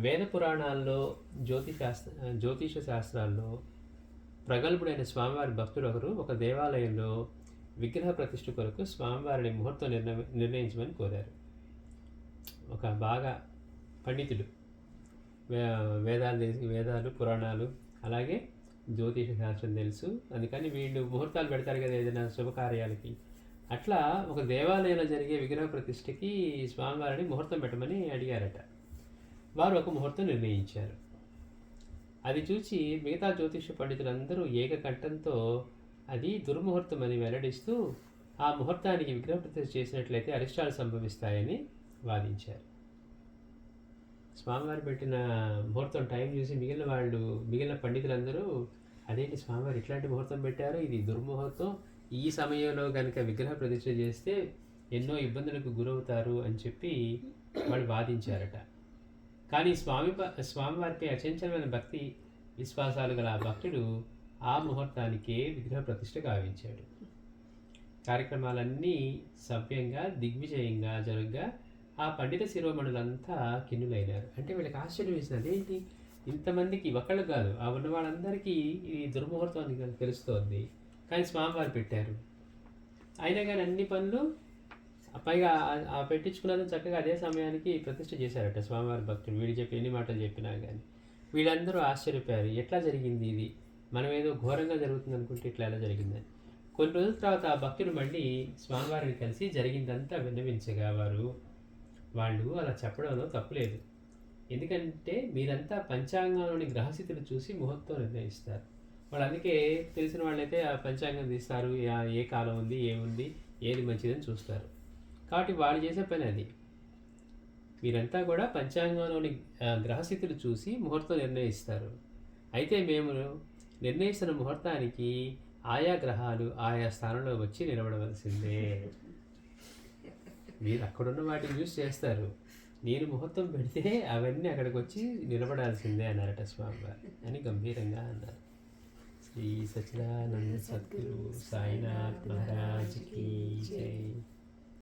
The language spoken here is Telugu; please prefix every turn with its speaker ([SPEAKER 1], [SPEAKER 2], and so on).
[SPEAKER 1] వేద పురాణాల్లో జ్యోతిష శాస్త్రాల్లో ప్రగల్భుడైన స్వామివారి భక్తుడు ఒకరు ఒక దేవాలయంలో విగ్రహ ప్రతిష్ఠ కొరకు స్వామివారిని ముహూర్తం నిర్ణయించమని కోరారు. ఒక బాగా పండితుడు, వేదాలు పురాణాలు అలాగే జ్యోతిష శాస్త్రం తెలుసు, అందుకని వీళ్ళు ముహూర్తాలు పెడతారు కదా ఏదైనా శుభకార్యాలకి. అట్లా ఒక దేవాలయంలో జరిగే విగ్రహ ప్రతిష్ఠకి స్వామివారిని ముహూర్తం పెట్టమని అడిగారట. వారు ఒక ముహూర్తం నిర్ణయించారు. అది చూసి మిగతా జ్యోతిష పండితులందరూ ఏకకంఠంతో అది దుర్ముహూర్తం అని వెల్లడిస్తూ ఆ ముహూర్తానికి విగ్రహ ప్రతిష్ఠ చేసినట్లయితే అరిష్టాలు సంభవిస్తాయని వాదించారు. స్వామివారు పెట్టిన ముహూర్తం టైం చూసి మిగిలిన పండితులందరూ అదేంటి స్వామివారు ఇట్లాంటి ముహూర్తం పెట్టారు, ఇది దుర్ముహూర్తం, ఈ సమయంలో కనుక విగ్రహ ప్రతిష్ఠ చేస్తే ఎన్నో ఇబ్బందులకు గురవుతారు అని చెప్పి వాళ్ళు వాదించారట. కానీ స్వామివారిపై అచంచలమైన భక్తి విశ్వాసాలు గల ఆ భక్తుడు ఆ ముహూర్తానికే విగ్రహ ప్రతిష్ఠ గావించాడు. కార్యక్రమాలన్నీ సవ్యంగా దిగ్విజయంగా జరగగా ఆ పండిత శిరోమణులంతా కిన్నులైనారు. అంటే వీళ్ళకి ఆశ్చర్యం వేసింది, అదేంటి ఇంతమందికి ఒకళ్ళు కాదు, ఆ ఉన్న వాళ్ళందరికీ ఈ దుర్ముహూర్తం అని తెలుస్తోంది, కానీ స్వామివారు పెట్టారు. అయినా కానీ అన్ని పనులు పైగా ఆ పెట్టించుకున్నది చక్కగా అదే సమయానికి ప్రతిష్ఠ చేశారట స్వామివారి భక్తులు. వీళ్ళు చెప్పి ఎన్ని మాటలు చెప్పినా కానీ వీళ్ళందరూ ఆశ్చర్యపోయారు, ఎట్లా జరిగింది ఇది, మనం ఏదో ఘోరంగా జరుగుతుంది అనుకుంటే ఇట్లా ఎలా జరిగిందని. కొన్ని రోజుల తర్వాత ఆ భక్తుడు మళ్ళీ స్వామివారిని కలిసి జరిగిందంతా విన్నవించగా వాళ్ళు అలా చెప్పడంలో తప్పులేదు, ఎందుకంటే మీరంతా పంచాంగంలోని గ్రహస్థితులు చూసి ముహూర్తం నిర్ణయిస్తారు. వాళ్ళు అందుకే తెలిసిన వాళ్ళైతే ఆ పంచాంగం తీస్తారు, ఏ కాలం ఉంది, ఏముంది, ఏది మంచిదని చూస్తారు. కాబట్టి వాళ్ళు చేసే పని అది. మీరంతా కూడా పంచాంగంలోని గ్రహస్థితులు చూసి ముహూర్తం నిర్ణయిస్తారు. అయితే మేము నిర్ణయిస్తున్న ముహూర్తానికి ఆయా గ్రహాలు ఆయా స్థానంలో వచ్చి నిలబడవలసిందే. మీరు అక్కడున్న వాటిని చూసి చేస్తారు, నేను ముహూర్తం పెడితే అవన్నీ అక్కడికి వచ్చి నిలబడాల్సిందే అన్నారట స్వామివారు అని గంభీరంగా అన్నారు. శ్రీ సచ్చిదానంద సద్గురు సాయినాథ్ మహారాజ్ కీ జై.